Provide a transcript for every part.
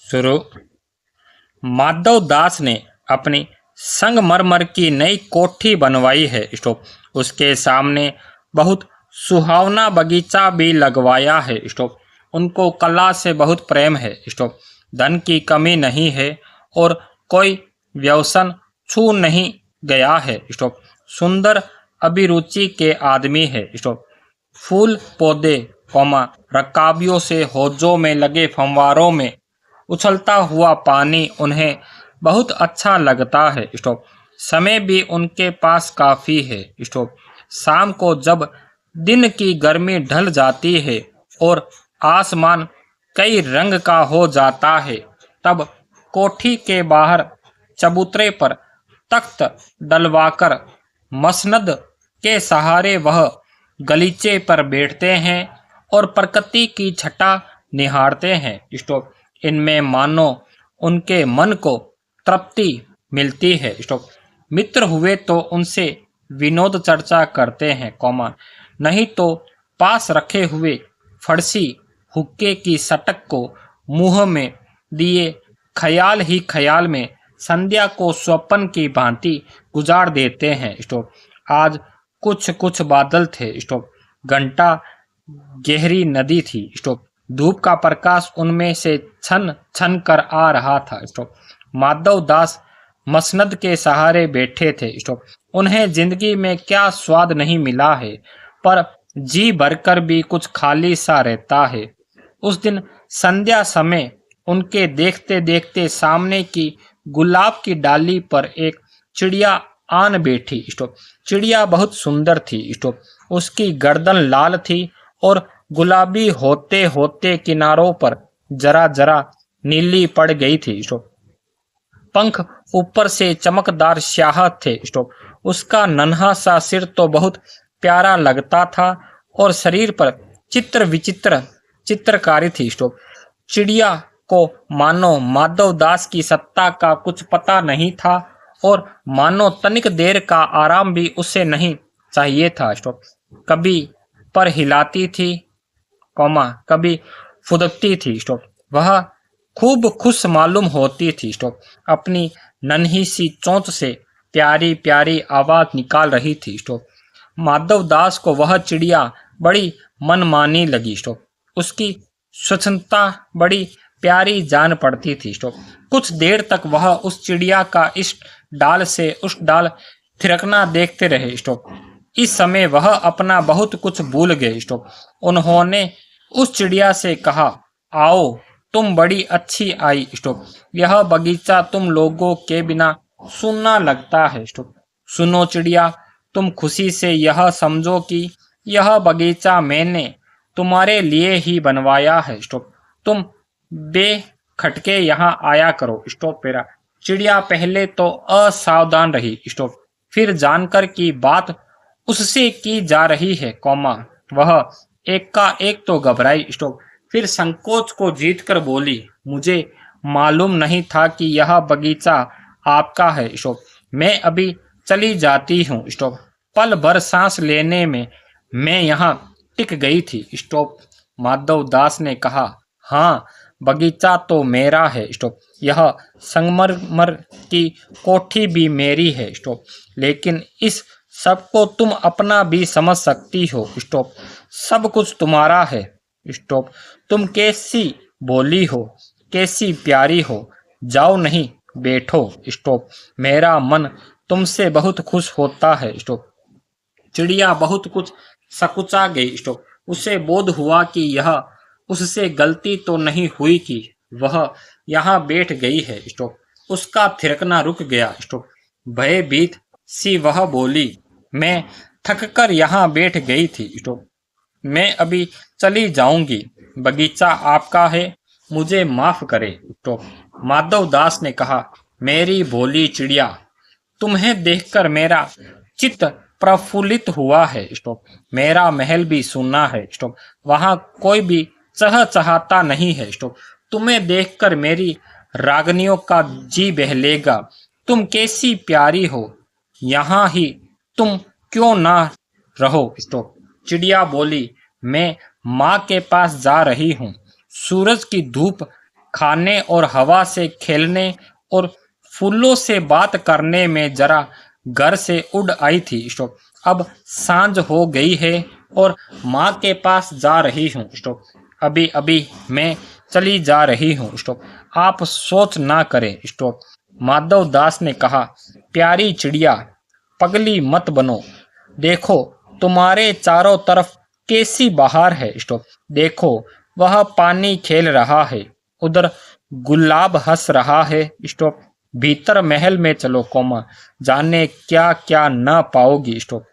शुरू। माधव दास ने अपनी संगमरमर की नई कोठी बनवाई है। स्टॉप। उसके सामने बहुत सुहावना बगीचा भी लगवाया है। स्टॉप। उनको कला से बहुत प्रेम है। स्टॉप। धन की कमी नहीं है और कोई व्यसन छू नहीं गया है। स्टॉप। सुंदर अभिरुचि के आदमी है। स्टॉप। फूल पौधे रकाबियों से हौजों में लगे फंवारों में उछलता हुआ पानी उन्हें बहुत अच्छा लगता है। स्टॉप। समय भी उनके पास काफ़ी है। स्टॉप। शाम को जब दिन की गर्मी ढल जाती है और आसमान कई रंग का हो जाता है, तब कोठी के बाहर चबूतरे पर तख्त डलवाकर मसनद के सहारे वह गलीचे पर बैठते हैं और प्रकृति की छटा निहारते हैं। स्टॉप। इनमें मानो उनके मन को तृप्ति मिलती है। स्टॉप। मित्र हुए तो उनसे विनोद चर्चा करते हैं, नहीं तो पास रखे हुए फरसी हुक्के की सटक को मुंह में दिए ख्याल ही ख्याल में संध्या को स्वप्न की भांति गुजार देते हैं। स्टॉप। आज कुछ कुछ बादल थे। स्टॉप। घंटा गहरी नदी थी। स्टॉप। धूप का प्रकाश उनमें से छन छन कर आ रहा था। स्टॉप। माधव दास मसनद के सहारे बैठे थे। स्टॉप। उन्हें जिंदगी में क्या स्वाद नहीं मिला है, पर जी भरकर भी कुछ खाली सा रहता है। उस दिन संध्या समय उनके देखते देखते सामने की गुलाब की डाली पर एक चिड़िया आन बैठी। स्टॉप। चिड़िया बहुत सुंदर थी। स्टॉप। उसकी गर्दन लाल थी और गुलाबी होते होते किनारों पर जरा जरा नीली पड़ गई थी। स्टॉप। पंख ऊपर से चमकदार स्याह थे। स्टॉप। उसका नन्हा सा सिर तो बहुत प्यारा लगता था और शरीर पर चित्र विचित्र चित्रकारी थी। स्टॉप। चिड़िया को मानो माधव दास की सत्ता का कुछ पता नहीं था और मानो तनिक देर का आराम भी उसे नहीं चाहिए था। स्टॉप। कभी पर हिलाती थी, कभी फुदकती थी। स्टॉप। वह खूब खुश मालूम होती थी। स्टॉप। अपनी नन्ही सी चोंच से प्यारी प्यारी आवाज निकाल रही थी। स्टॉप। माधव दास को वह चिड़िया बड़ी मनमानी लगी। स्टॉप। उसकी स्वच्छता बड़ी प्यारी जान पड़ती थी। स्टॉप। कुछ देर तक वह उस चिड़िया का इस डाल से उस डाल थिरकना देखते रहे। स्टॉप। इस समय वह अपना बहुत कुछ भूल गए। स्टॉप। उन्होंने उस चिड़िया से कहा, आओ, तुम बड़ी अच्छी आई। स्टॉप। यह बगीचा तुम लोगों के बिना सुनना लगता है। स्टॉप। सुनो चिड़िया, तुम खुशी से यह समझो कि यह बगीचा मैंने तुम्हारे लिए ही बनवाया है। स्टॉप। तुम बेखटके यहाँ आया करो। स्टॉप। पेरा चिड़िया पहले तो असावधान रही। स्टॉप। फिर जानकर की बात उससे की जा रही है, वह एक का एक तो घबराई। स्टॉप। फिर संकोच को जीतकर बोली, मुझे मालूम नहीं था कि यह बगीचा आपका है। स्टॉप। मैं अभी चली जाती हूँ। स्टॉप। पल भर सांस लेने में मैं यहाँ टिक गई थी। स्टॉप। माधव दास ने कहा, हाँ, बगीचा तो मेरा है। स्टॉप। यह संगमरमर की कोठी भी मेरी है। स्टॉप। लेकिन इस सबको तुम अपना भी समझ सकती हो। स्टॉप। सब कुछ तुम्हारा है। स्टॉप। तुम कैसी बोली हो, कैसी प्यारी हो। जाओ, नहीं, बैठो। स्टॉप। मेरा मन तुमसे बहुत खुश होता है। स्टॉप। चिड़िया बहुत कुछ सकुचा गई। स्टॉप। उसे बोध हुआ कि यह उससे गलती तो नहीं हुई कि वह यहाँ बैठ गई है। स्टॉप। उसका थिरकना रुक गया। स्टॉप। भयभीत सी वह बोली, मैं थककर यहाँ बैठ गई थी। स्टॉप। मैं अभी चली जाऊंगी। बगीचा आपका है, मुझे माफ करे। स्टॉप। माधव दास ने कहा, मेरी भोली चिड़िया, तुम्हें देखकर मेरा चित्त प्रफुल्लित हुआ है। स्टॉप। मेरा महल भी सुनना है। स्टॉप। वहां कोई भी चहचहाता नहीं है। स्टॉप। तुम्हें देखकर मेरी रागनियों का जी बहलेगा। तुम कैसी प्यारी हो, यहाँ ही तुम क्यों ना रहो। स्टॉप। चिड़िया बोली, मैं माँ के पास जा रही हूँ। सूरज की धूप खाने और हवा से खेलने और फूलों से बात करने में जरा घर से उड़ आई थी। स्टॉप। अब सांझ हो गई है और माँ के पास जा रही हूँ। स्टॉप। अभी अभी मैं चली जा रही हूँ। स्टॉप। आप सोच ना करें। स्टॉप। माधव दास ने कहा, प्यारी चिड़िया, पगली मत बनो। देखो तुम्हारे चारों तरफ कैसी बहार है। स्टॉप। देखो वह पानी खेल रहा है, उधर गुलाब हंस रहा है। स्टॉप। भीतर महल में चलो, कोमा, जाने क्या क्या ना पाओगी। स्टॉप।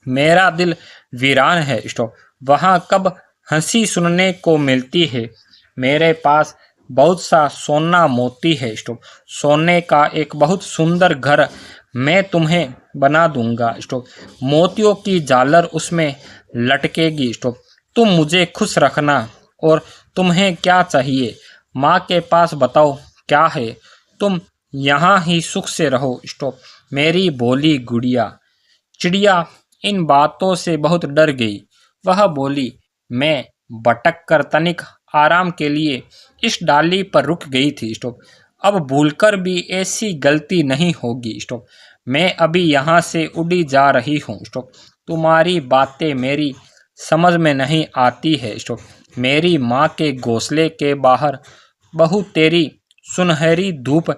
मेरा दिल वीरान है। स्टॉप। वहाँ कब हंसी सुनने को मिलती है। मेरे पास बहुत सा सोना मोती है। स्टॉप। सोने का एक बहुत सुंदर घर मैं तुम्हें बना दूंगा। स्टॉप। मोतियों की झालर उसमें लटकेगी। स्टॉप। तुम मुझे खुश रखना। और तुम्हें क्या चाहिए माँ के पास बताओ क्या है। तुम यहाँ ही सुख से रहो। स्टॉप। मेरी भोली गुड़िया। चिड़िया इन बातों से बहुत डर गई। वह बोली, मैं भटक कर तनिक आराम के लिए इस डाली पर रुक गई थी। स्टॉप। अब भूलकर भी ऐसी गलती नहीं होगी। स्टॉप। मैं अभी यहाँ से उड़ी जा रही हूँ। स्टॉप। तुम्हारी बातें मेरी समझ में नहीं आती है। स्टॉप। मेरी माँ के घोंसले के बाहर बहु तेरी सुनहरी धूप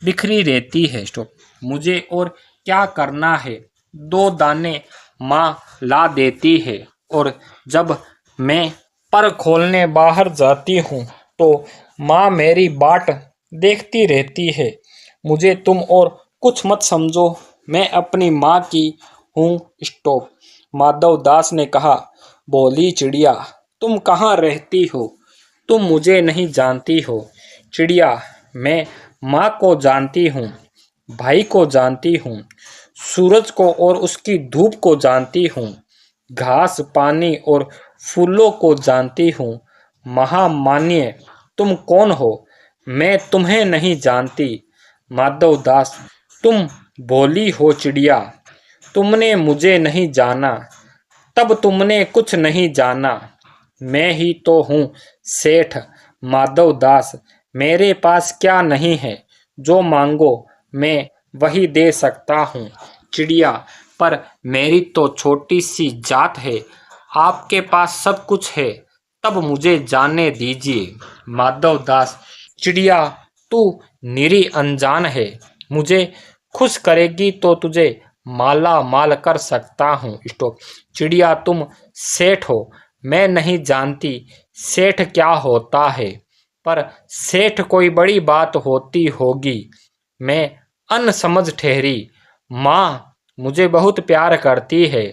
बिखरी रहती है। स्टॉप। मुझे और क्या करना है। दो दाने माँ ला देती है और जब मैं पर खोलने बाहर जाती हूँ तो माँ मेरी बाट देखती रहती है। मुझे तुम और कुछ मत समझो, मैं अपनी माँ की हूँ। स्टॉप। माधव दास ने कहा, बोली चिड़िया, तुम कहाँ रहती हो। तुम मुझे नहीं जानती हो। चिड़िया, मैं माँ को जानती हूँ, भाई को जानती हूँ, सूरज को और उसकी धूप को जानती हूँ, घास पानी और फूलों को जानती हूँ। महामान्य, तुम कौन हो। मैं तुम्हें नहीं जानती। माधव दास, तुम भोली हो चिड़िया। तुमने मुझे नहीं जाना, तब तुमने कुछ नहीं जाना। मैं ही तो हूँ सेठ माधव दास। मेरे पास क्या नहीं है, जो मांगो मैं वही दे सकता हूँ। चिड़िया, पर मेरी तो छोटी सी जात है, आपके पास सब कुछ है, तब मुझे जाने दीजिए। माधव दास, चिड़िया, तू निरी अनजान है। मुझे खुश करेगी तो तुझे माला माल कर सकता हूँ। स्टॉप। चिड़िया, तुम सेठ हो, मैं नहीं जानती सेठ क्या होता है, पर सेठ कोई बड़ी बात होती होगी। मैं अनसमझ ठहरी। माँ मुझे बहुत प्यार करती है,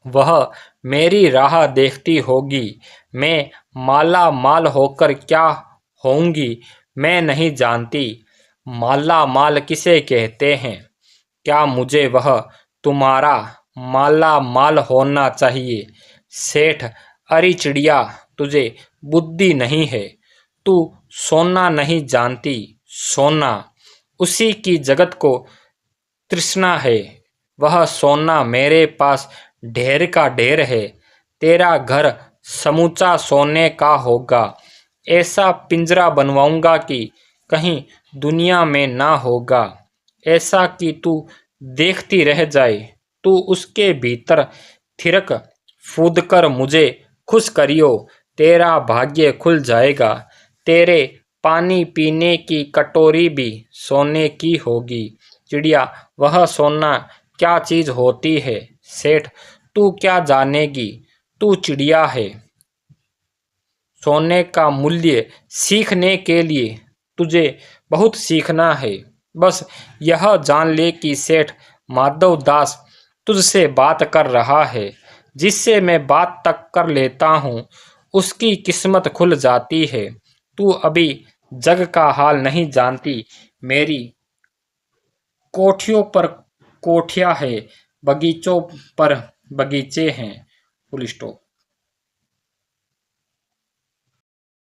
वह मेरी राह देखती होगी। मैं माला माल होकर क्या होऊंगी, मैं नहीं जानती। माला माल किसे कहते हैं। क्या मुझे वह तुम्हारा माला माल होना चाहिए। सेठ, अरे चिड़िया, तुझे बुद्धि नहीं है। तू सोना नहीं जानती। सोना उसी की जगत को तृष्णा है। वह सोना मेरे पास ढेर का ढेर है। तेरा घर समूचा सोने का होगा। ऐसा पिंजरा बनवाऊंगा कि कहीं दुनिया में ना होगा। ऐसा कि तू देखती रह जाए। तू उसके भीतर थिरक फूद कर मुझे खुश करियो। तेरा भाग्य खुल जाएगा। तेरे पानी पीने की कटोरी भी सोने की होगी। चिड़िया, वह सोना क्या चीज होती है। सेठ, तू क्या जानेगी, तू चिड़िया है। सोने का मूल्य सीखने के लिए तुझे बहुत सीखना है। बस यह जान ले कि सेठ माधव दास तुझसे बात कर रहा है। जिससे मैं बात तक कर लेता हूँ उसकी किस्मत खुल जाती है। तू अभी जग का हाल नहीं जानती। मेरी कोठियों पर कोठियाँ है, बगीचों पर बगीचे हैं। Full stop.